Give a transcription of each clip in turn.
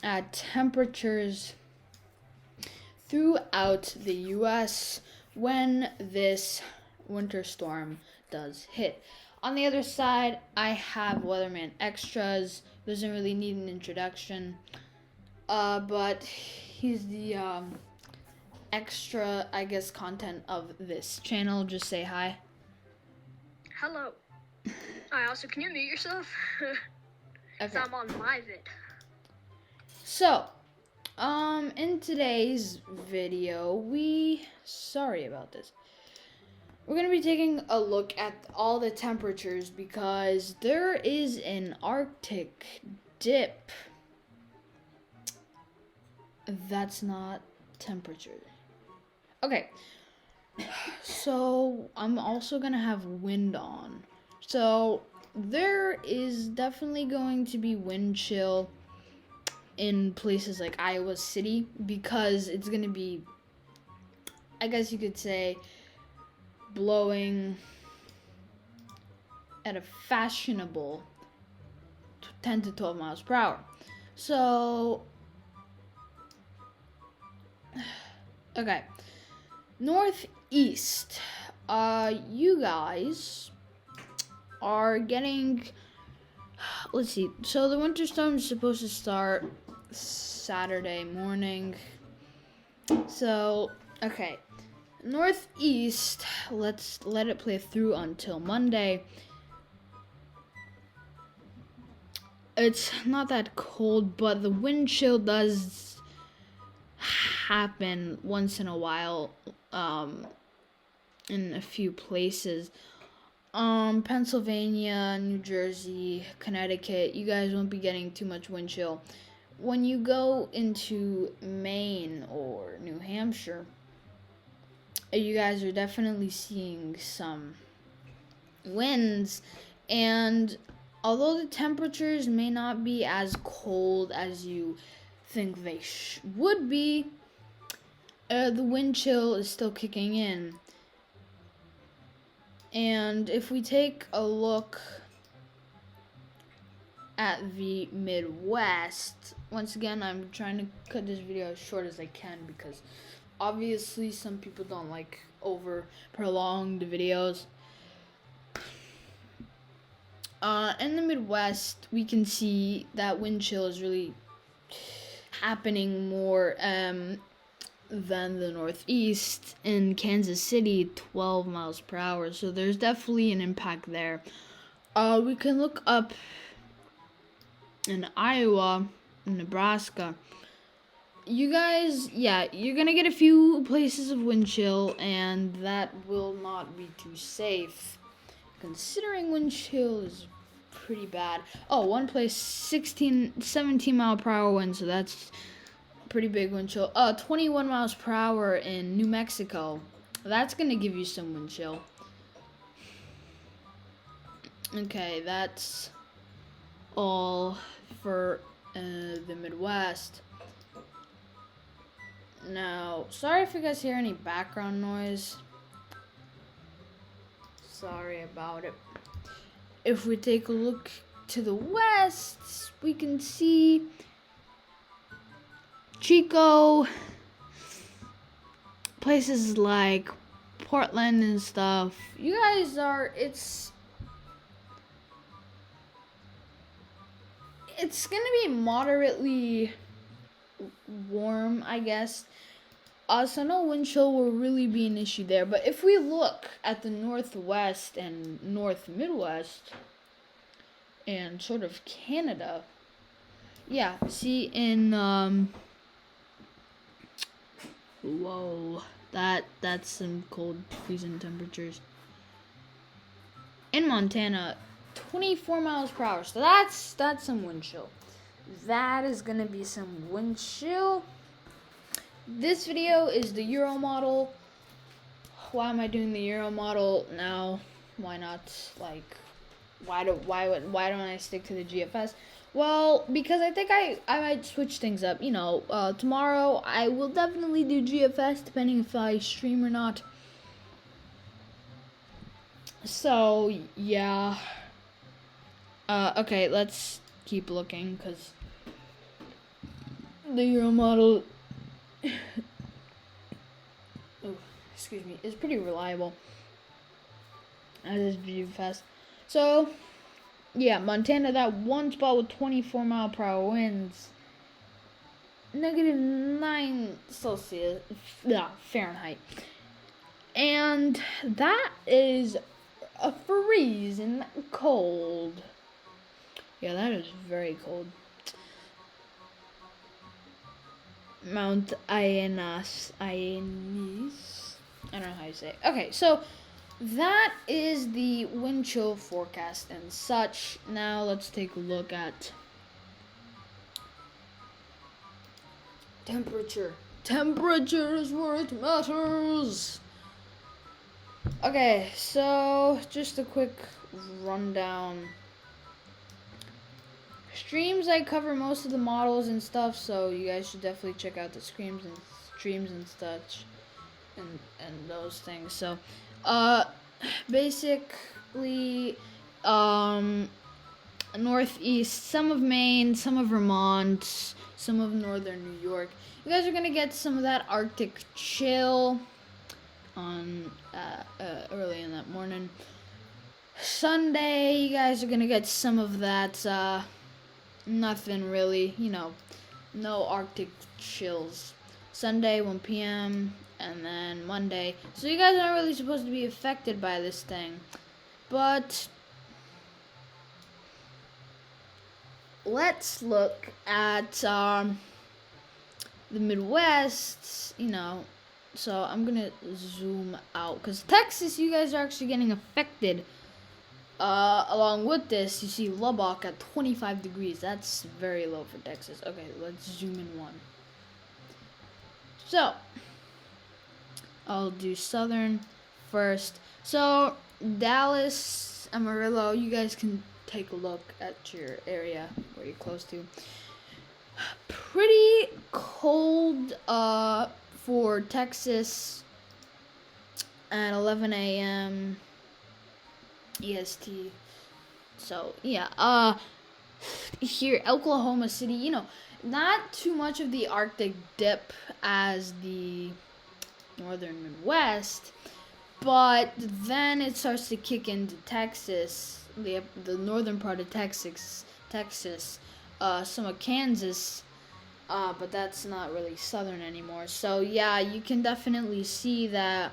at temperatures throughout the US when this winter storm does hit. On the other side, I have Weatherman Extras. Doesn't really need an introduction, but he's the extra, I guess, content of this channel. Just say hi. Hello. Also, can you mute yourself? Okay. So I'm on my vid. So, in today's video, sorry about this. We're going to be taking a look at all the temperatures because there is an Arctic dip. That's not temperature. Okay. So, I'm also going to have wind on. So, there is definitely going to be wind chill in places like Iowa City because it's going to be, I guess you could say, blowing at a fashionable 10 to 12 miles per hour. So, okay. Northeast, you guys are getting, let's see. So the winter storm is supposed to start Saturday morning. So, okay. Northeast, let's let it play through until Monday. It's not that cold, but the wind chill does happen once in a while in a few places. Pennsylvania, New Jersey, Connecticut, you guys won't be getting too much wind chill. When you go into Maine or New Hampshire, you guys are definitely seeing some winds, and although the temperatures may not be as cold as you think they would be, the wind chill is still kicking in. And if we take a look at the Midwest, once again, I'm trying to cut this video as short as I can because obviously some people don't like over prolonged videos. In the Midwest, we can see that wind chill is really happening more than the Northeast. In Kansas City, 12 miles per hour. So there's definitely an impact there. We can look up in Iowa, Nebraska. You guys, yeah, you're gonna get a few places of wind chill, and that will not be too safe, considering wind chill is pretty bad. Oh, one place, 17 mile per hour wind, so that's pretty big wind chill. 21 miles per hour in New Mexico. That's gonna give you some wind chill. Okay, that's all for the Midwest. Now, sorry if you guys hear any background noise. Sorry about it. If we take a look to the west, we can see Chico, places like Portland and stuff. You guys are, it's gonna be moderately warm, I guess. So no wind chill will really be an issue there. But if we look at the Northwest and North Midwest and sort of Canada, yeah, see in whoa, that's some cold freezing temperatures. In Montana, 24 miles per hour. So that's some wind chill. That is gonna be some wind chill. This video is the Euro model. Why am I doing the Euro model now? Why not, like, why don't I stick to the GFS? Well, because I think I might switch things up. You know, tomorrow I will definitely do GFS, depending if I stream or not. So, yeah. Okay, let's keep looking, because the Euro model, oh, excuse me, is pretty reliable as is view fast. So yeah, Montana, that one spot with 24-mile-per-hour winds, -9 Celsius, Fahrenheit, and that is a freezing cold. Yeah, that is very cold. Mount Ionis. I don't know how you say it. Okay, so that is the wind chill forecast and such. Now let's take a look at temperature. Temperature is where it matters. Okay, so just a quick rundown. Streams, I cover most of the models and stuff, so you guys should definitely check out the streams and such and those things. So basically northeast, some of Maine, some of Vermont, some of northern New York. You guys are gonna get some of that Arctic chill on early in that morning. Sunday, you guys are gonna get some of that nothing really, no Arctic chills. Sunday 1 p.m. and then Monday. So you guys aren't really supposed to be affected by this thing. But let's look at the Midwest, So I'm gonna zoom out because Texas, you guys are actually getting affected. Along with this, you see Lubbock at 25 degrees. That's very low for Texas. Okay, let's zoom in one. So I'll do southern first. So Dallas, Amarillo, you guys can take a look at your area where you're close to. Pretty cold for Texas at 11 a.m. EST. So yeah, here Oklahoma City, not too much of the Arctic dip as the northern Midwest, but then it starts to kick into Texas, the northern part of Texas, some of Kansas, but that's not really southern anymore. So yeah, you can definitely see that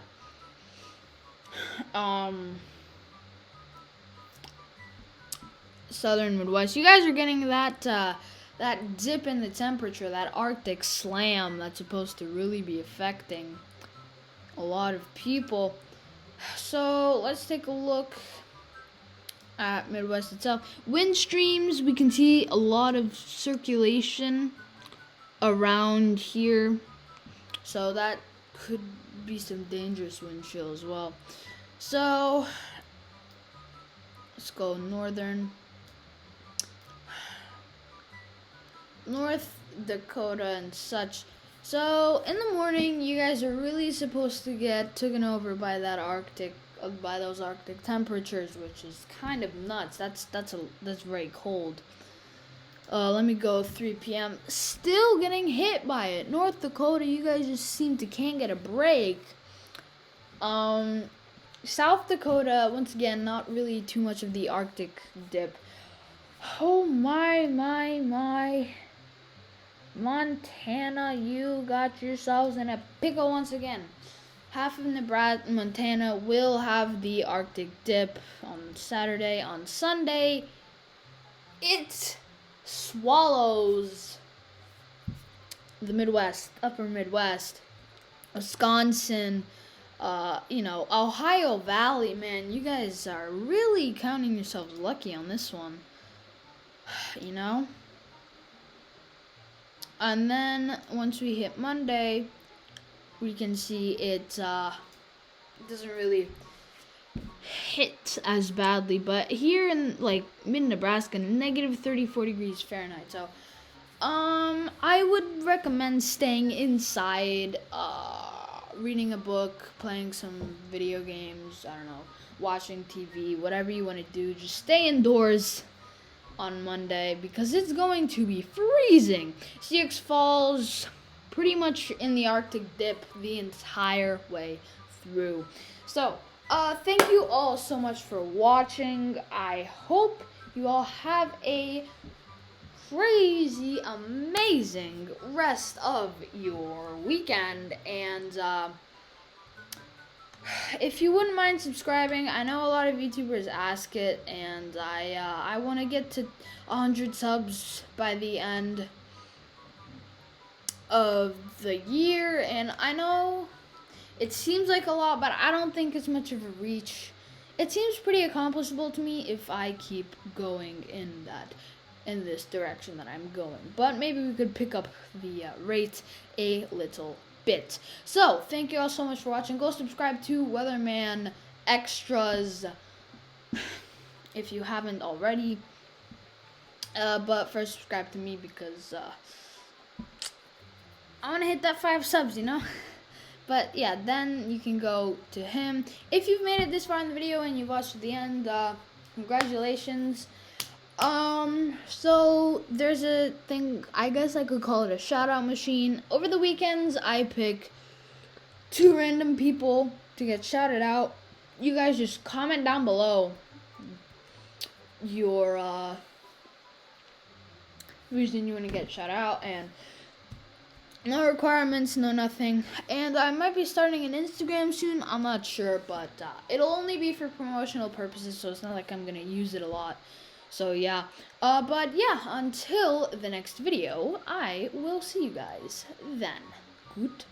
southern Midwest. You guys are getting that dip in the temperature, that Arctic slam that's supposed to really be affecting a lot of people. So let's take a look at Midwest itself. Wind streams, we can see a lot of circulation around here. So that could be some dangerous wind chill as well. So let's go northern. North Dakota and such. So in the morning, you guys are really supposed to get taken over by that by those Arctic temperatures, which is kind of nuts. That's very cold. Let me go 3 p.m. Still getting hit by it. North Dakota, you guys just seem to can't get a break. South Dakota, once again, not really too much of the Arctic dip. Oh my. Montana, you got yourselves in a pickle once again. Half of Nebraska, Montana will have the Arctic dip on Saturday. On Sunday, it swallows the Midwest, upper Midwest, Wisconsin, Ohio Valley. Man, you guys are really counting yourselves lucky on this one. And then once we hit Monday, we can see it doesn't really hit as badly. But here in mid-Nebraska, -34 degrees Fahrenheit. So I would recommend staying inside, reading a book, playing some video games, I don't know, watching TV, whatever you want to do. Just stay indoors. on Monday because it's going to be freezing. CX falls pretty much in the Arctic dip the entire way through. So, thank you all so much for watching. I hope you all have a crazy, amazing rest of your weekend. And if you wouldn't mind subscribing, I know a lot of YouTubers ask it, and I want to get to 100 subs by the end of the year. And I know it seems like a lot, but I don't think it's much of a reach. It seems pretty accomplishable to me if I keep going in this direction that I'm going. But maybe we could pick up the rate a little bit. So, thank you all so much for watching. Go subscribe to Weatherman Extras if you haven't already. But first subscribe to me because I want to hit that 5 subs, you know? But yeah, then you can go to him. If you've made it this far in the video and you've watched to the end, congratulations. So there's a thing, I guess I could call it a shout out machine. Over the weekends, I pick 2 random people to get shouted out. You guys just comment down below your reason you want to get shout out, and no requirements, no nothing. And I might be starting an Instagram soon, I'm not sure, but it'll only be for promotional purposes, so it's not like I'm gonna use it a lot. So yeah, but yeah, until the next video, I will see you guys then. Good.